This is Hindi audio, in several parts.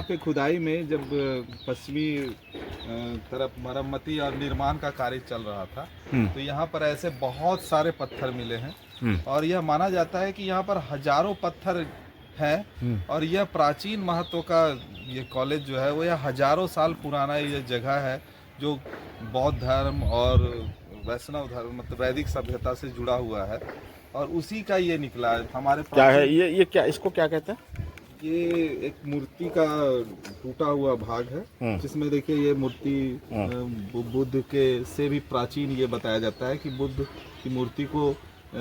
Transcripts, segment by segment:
यहाँ पे खुदाई में जब पश्चिमी तरफ मरम्मती और निर्माण का कार्य चल रहा था, तो यहाँ पर ऐसे बहुत सारे पत्थर मिले हैं और यह माना जाता है कि यहाँ पर हजारों पत्थर हैं और यह प्राचीन महत्व का ये कॉलेज जो है वो यह हजारों साल पुराना ये जगह है जो बौद्ध धर्म और वैष्णव धर्म मतलब वैदिक सभ्यता से जुड़ा हुआ है और उसी का ये निकला है हमारे। क्या है ये क्या, इसको क्या कहते हैं? ये एक मूर्ति का टूटा हुआ भाग है जिसमें देखिए ये मूर्ति बुद्ध के से भी प्राचीन ये बताया जाता है कि बुद्ध की मूर्ति को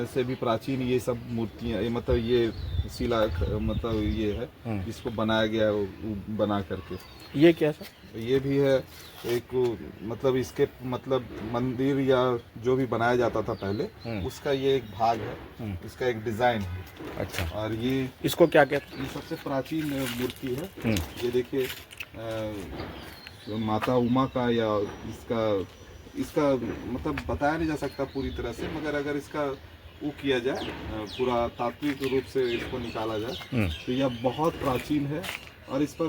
से भी प्राचीन ये सब मूर्तियाँ मतलब ये शिला मतलब ये है जिसको बनाया गया है वो बना करके। ये क्या सर? ये भी है एक मतलब इसके मतलब मंदिर या जो भी बनाया जाता था पहले उसका ये एक भाग है, इसका एक डिजाइन है। अच्छा। और ये इसको क्या कहते हैं? ये सबसे प्राचीन मूर्ति है। ये देखिए माता उमा का या इसका मतलब बताया नहीं जा सकता पूरी तरह से, मगर अगर इसका वो किया जाए पूरा तात्विक रूप से इसको निकाला जाए तो यह बहुत प्राचीन है और इस पर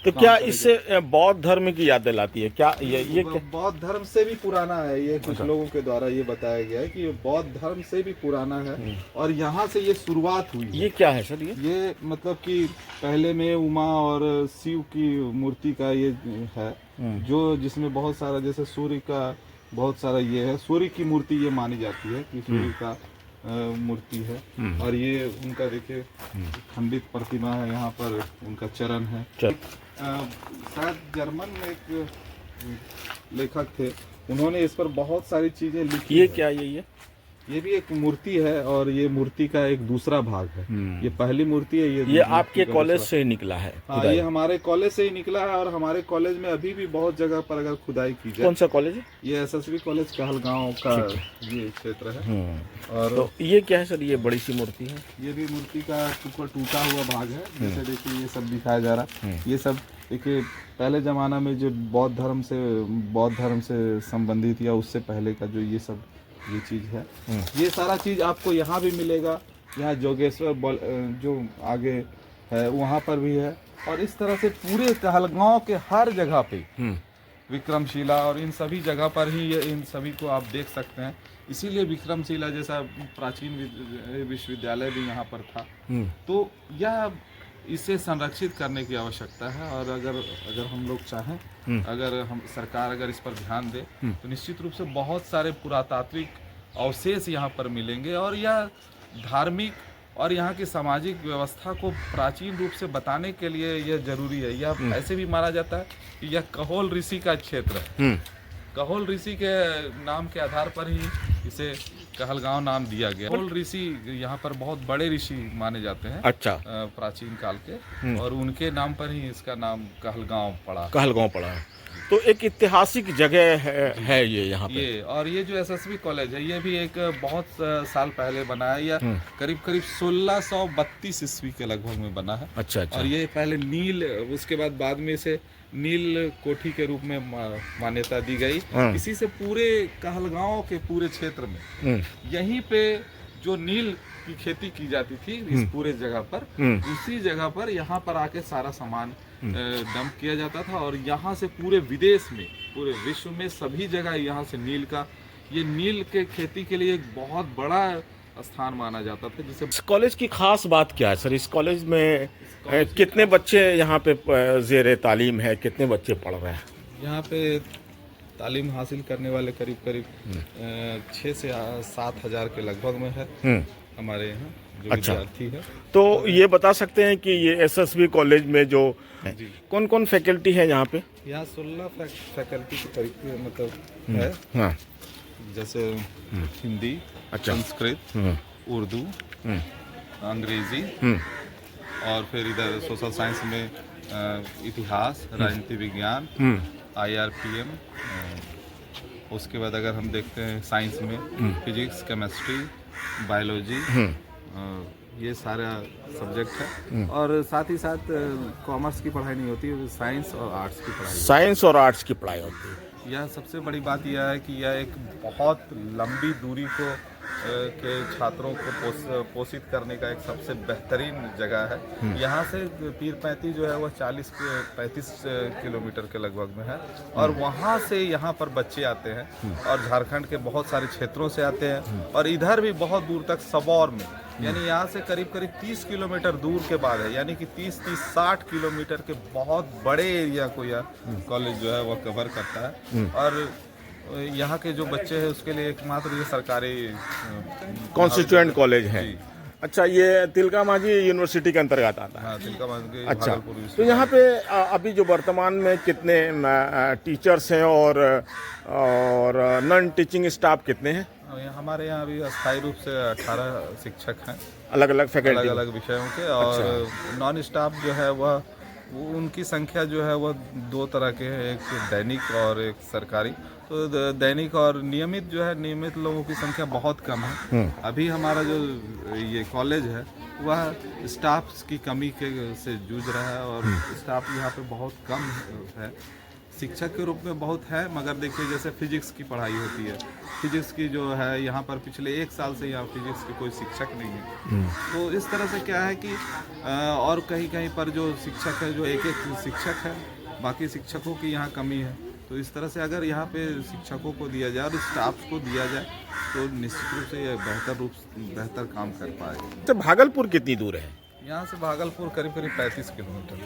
तो क्या इससे बौद्ध धर्म की याद दिलाती है क्या? ये बौद्ध धर्म से भी पुराना है। ये कुछ लोगों के द्वारा ये बताया गया है कि ये बौद्ध धर्म से भी पुराना है और यहाँ से ये शुरुआत हुई है। ये क्या है सर? ये मतलब कि पहले में उमा और शिव की मूर्ति का ये है जो जिसमें बहुत सारा जैसे सूर्य का बहुत सारा ये है, सूर्य की मूर्ति ये मानी जाती है कि सूर्य का मूर्ति है। और ये उनका देखिए खंडित प्रतिमा है, यहाँ पर उनका चरण है। शायद जर्मन में एक लेखक थे, उन्होंने इस पर बहुत सारी चीजें लिखी। ये क्या ये भी एक मूर्ति है और ये मूर्ति का एक दूसरा भाग है। ये पहली मूर्ति है। ये आपके कॉलेज से ही निकला है? हाँ, ये हमारे कॉलेज से ही निकला है और हमारे कॉलेज में अभी भी बहुत जगह पर अगर खुदाई की जाए। कौन सा कॉलेज है? ये एसएसवी कॉलेज कहलगांव का ये क्षेत्र है। और तो ये क्या है सर? ये बड़ी सी मूर्ति है। ये भी मूर्ति का टूटा हुआ भाग है। जैसे देखिए ये सब दिखाया जा रहा है। ये सब देखिए पहले जमाना में जो बौद्ध धर्म से संबंधित या उससे पहले का जो ये सब ये चीज है। ये सारा चीज आपको यहाँ भी मिलेगा। यहाँ जोगेश्वर जो आगे है वहाँ पर भी है और इस तरह से पूरे कहलगांव के हर जगह पे विक्रमशिला और इन सभी जगह पर ही ये इन सभी को आप देख सकते हैं। इसीलिए विक्रमशिला जैसा प्राचीन विश्वविद्यालय भी यहाँ पर था। तो यह इसे संरक्षित करने की आवश्यकता है और अगर हम लोग चाहें, अगर हम सरकार अगर इस पर ध्यान दे तो निश्चित रूप से बहुत सारे पुरातात्विक अवशेष यहाँ पर मिलेंगे और यह धार्मिक और यहाँ की सामाजिक व्यवस्था को प्राचीन रूप से बताने के लिए यह जरूरी है। यह ऐसे भी माना जाता है कि यह कहोल ऋषि का क्षेत्र है। कहोल ऋषि के नाम के आधार पर ही इसे कहलगांव नाम दिया गया। कहोल ऋषि यहाँ पर बहुत बड़े ऋषि माने जाते हैं। अच्छा। प्राचीन काल के और उनके नाम पर ही इसका नाम कहलगांव पड़ा। तो एक ऐतिहासिक जगह है ये यहाँ पे। ये और ये जो एसएसवी कॉलेज है ये भी एक बहुत साल पहले बना है। यह करीब 1632 ईस्वी के लगभग में बना है। अच्छा। और ये पहले नील, उसके बाद में इसे नील कोठी के रूप में मान्यता दी गई। इसी से पूरे कहलगांव के पूरे क्षेत्र में यहीं पे जो नील की खेती की जाती थी इस पूरे जगह पर, उसी जगह पर यहाँ पर आके सारा सामान डंप किया जाता था और यहाँ से पूरे विदेश में, पूरे विश्व में सभी जगह यहाँ से नील के खेती के लिए एक बहुत बड़ा स्थान माना जाता था। जिसे इस कॉलेज की खास बात क्या है सर? इस कॉलेज में कितने बच्चे यहाँ पे ज़ेरे तालीम है, कितने बच्चे पढ़ रहे हैं? यहाँ पे तालीम हासिल करने वाले करीब 6 से 7 हज़ार के लगभग में है हमारे यहाँ जो विद्यार्थी है। तो ये बता सकते हैं कि ये एसएसवी कॉलेज में जो कौन कौन फैकल्टी है यहाँ पे? यहाँ 16 फैकल्टी के करीब मतलब है। हाँ। जैसे हिंदी, संस्कृत, उर्दू, अंग्रेजी और फिर इधर सोशल साइंस में इतिहास, राजनीति विज्ञान, IRPM। उसके बाद अगर हम देखते हैं साइंस में फिजिक्स, केमिस्ट्री, बायोलॉजी, ये सारा सब्जेक्ट है। और साथ ही साथ कॉमर्स की पढ़ाई नहीं होती, साइंस और आर्ट्स की पढ़ाई होती है। यह सबसे बड़ी बात यह है कि यह एक बहुत लंबी दूरी को के छात्रों को पोषित करने का एक सबसे बेहतरीन जगह है। यहाँ से पीर पैंती जो है वह 35 किलोमीटर के लगभग में है और वहाँ से यहाँ पर बच्चे आते हैं और झारखंड के बहुत सारे क्षेत्रों से आते हैं और इधर भी बहुत दूर तक सबौर में, यानी यहाँ से करीब 30 किलोमीटर दूर के बाद है, यानी कि 30-60 किलोमीटर के बहुत बड़े एरिया को यह कॉलेज जो है वह कवर करता है। और यहाँ के जो बच्चे हैं उसके लिए एकमात्र ये सरकारी कॉन्स्टिट्यूएंट कॉलेज है। अच्छा, ये तिलका मांझी यूनिवर्सिटी के अंतर्गत आता है। हाँ, तिलका मांझी अच्छा, भागलपुर तो विश्वविद्यालय। यहाँ पे अभी जो वर्तमान में कितने टीचर्स हैं और नॉन टीचिंग स्टाफ कितने हैं? हमारे यहाँ अभी अस्थायी रूप से 18 शिक्षक हैं, अलग अलग फैकल्टी, अलग अलग विषयों के। और नॉन स्टाफ जो है वह उनकी संख्या जो है वह 2 तरह के हैं, एक दैनिक और एक सरकारी। तो दैनिक और नियमित जो है, नियमित लोगों की संख्या बहुत कम है। अभी हमारा जो ये कॉलेज है वह स्टाफ की कमी के से जूझ रहा है और स्टाफ यहाँ पे बहुत कम है। शिक्षक के रूप में बहुत है, मगर देखिए जैसे फिजिक्स की पढ़ाई होती है, फिजिक्स की जो है यहाँ पर पिछले 1 साल से यहाँ फिजिक्स के कोई शिक्षक नहीं है। तो इस तरह से क्या है कि और कहीं कहीं पर जो शिक्षक है जो एक शिक्षक है, बाकी शिक्षकों की यहाँ कमी है। तो इस तरह से अगर यहाँ पे शिक्षकों को दिया जाए और स्टाफ को दिया जाए तो निश्चित रूप से ये बेहतर काम कर पाएगा। तो भागलपुर कितनी दूर है? यहाँ से भागलपुर करीब 35 किलोमीटर।